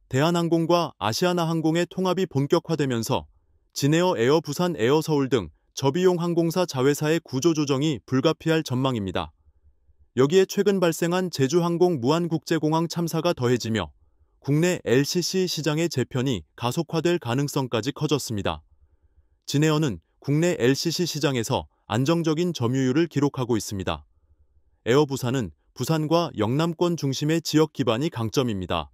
대한항공과 아시아나항공의 통합이 본격화되면서 진에어 에어 부산 에어 서울 등 저비용 항공사 자회사의 구조조정이 불가피할 전망입니다. 여기에 최근 발생한 제주항공 무안국제공항 참사가 더해지며 국내 LCC 시장의 재편이 가속화될 가능성까지 커졌습니다. 진에어는 국내 LCC 시장에서 안정적인 점유율을 기록하고 있습니다. 에어 부산은 부산과 영남권 중심의 지역 기반이 강점입니다.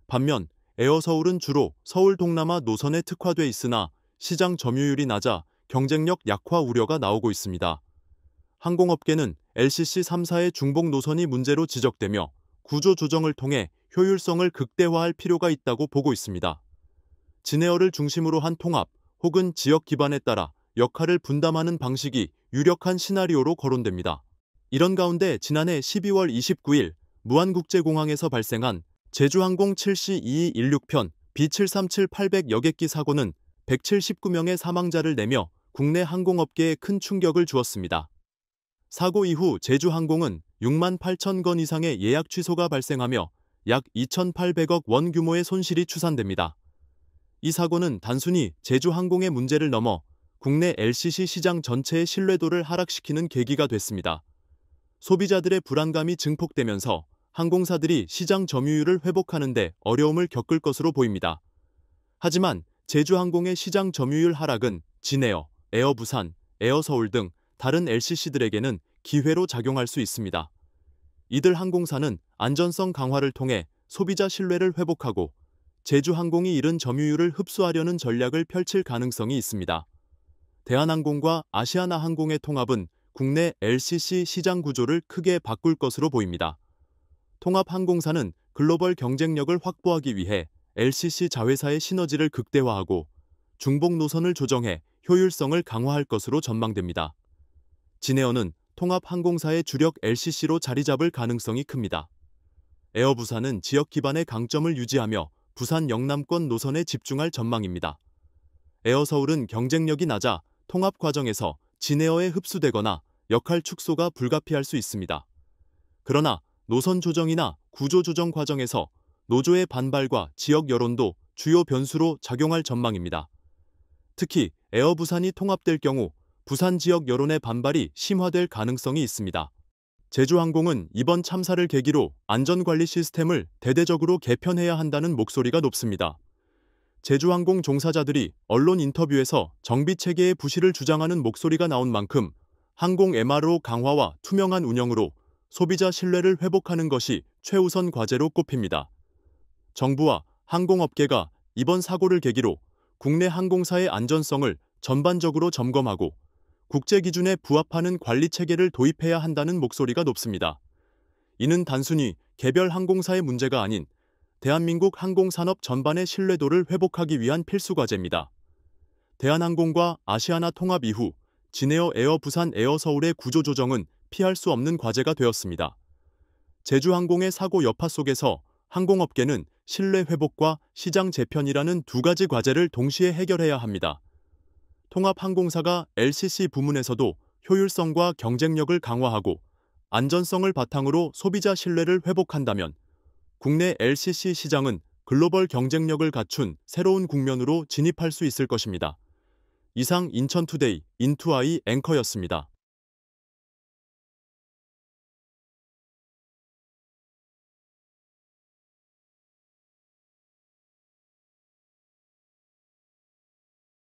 반면 에어 서울은 주로 서울 동남아 노선에 특화돼 있으나 시장 점유율이 낮아 경쟁력 약화 우려가 나오고 있습니다. 항공업계는 LCC 3사의 중복 노선이 문제로 지적되며 구조 조정을 통해 효율성을 극대화할 필요가 있다고 보고 있습니다. 진에어를 중심으로 한 통합 혹은 지역 기반에 따라 역할을 분담하는 방식이 유력한 시나리오로 거론됩니다. 이런 가운데 지난해 12월 29일 무안국제공항에서 발생한 제주항공 7C2216편 B737-800 여객기 사고는 179명의 사망자를 내며 국내 항공업계에 큰 충격을 주었습니다. 사고 이후 제주항공은 6만 8천 건 이상의 예약 취소가 발생하며 약 2,800억 원 규모의 손실이 추산됩니다. 이 사고는 단순히 제주항공의 문제를 넘어 국내 LCC 시장 전체의 신뢰도를 하락시키는 계기가 됐습니다. 소비자들의 불안감이 증폭되면서 항공사들이 시장 점유율을 회복하는 데 어려움을 겪을 것으로 보입니다. 하지만 제주항공의 시장 점유율 하락은 진에어, 에어 부산, 에어 서울 등 다른 LCC들에게는 기회로 작용할 수 있습니다. 이들 항공사는 안전성 강화를 통해 소비자 신뢰를 회복하고 제주항공이 잃은 점유율을 흡수하려는 전략을 펼칠 가능성이 있습니다. 대한항공과 아시아나항공의 통합은 국내 LCC 시장 구조를 크게 바꿀 것으로 보입니다. 통합항공사는 글로벌 경쟁력을 확보하기 위해 LCC 자회사의 시너지를 극대화하고 중복 노선을 조정해 효율성을 강화할 것으로 전망됩니다. 진에어는 통합항공사의 주력 LCC로 자리 잡을 가능성이 큽니다. 에어 부산은 지역 기반의 강점을 유지하며 부산 영남권 노선에 집중할 전망입니다. 에어 서울은 경쟁력이 낮아 통합 과정에서 진에어에 흡수되거나 역할 축소가 불가피할 수 있습니다. 그러나 노선 조정이나 구조 조정 과정에서 노조의 반발과 지역 여론도 주요 변수로 작용할 전망입니다. 특히 에어 부산이 통합될 경우 부산 지역 여론의 반발이 심화될 가능성이 있습니다. 제주항공은 이번 참사를 계기로 안전관리 시스템을 대대적으로 개편해야 한다는 목소리가 높습니다. 제주항공 종사자들이 언론 인터뷰에서 정비 체계의 부실을 주장하는 목소리가 나온 만큼 항공 MRO 강화와 투명한 운영으로 소비자 신뢰를 회복하는 것이 최우선 과제로 꼽힙니다. 정부와 항공업계가 이번 사고를 계기로 국내 항공사의 안전성을 전반적으로 점검하고 국제 기준에 부합하는 관리 체계를 도입해야 한다는 목소리가 높습니다. 이는 단순히 개별 항공사의 문제가 아닌 대한민국 항공산업 전반의 신뢰도를 회복하기 위한 필수 과제입니다. 대한항공과 아시아나 통합 이후 진에어 에어 부산 에어 서울의 구조 조정은 피할 수 없는 과제가 되었습니다. 제주항공의 사고 여파 속에서 항공업계는 신뢰 회복과 시장 재편이라는 두 가지 과제를 동시에 해결해야 합니다. 통합항공사가 LCC 부문에서도 효율성과 경쟁력을 강화하고 안전성을 바탕으로 소비자 신뢰를 회복한다면 국내 LCC 시장은 글로벌 경쟁력을 갖춘 새로운 국면으로 진입할 수 있을 것입니다. 이상 인천투데이 인투아이 앵커였습니다.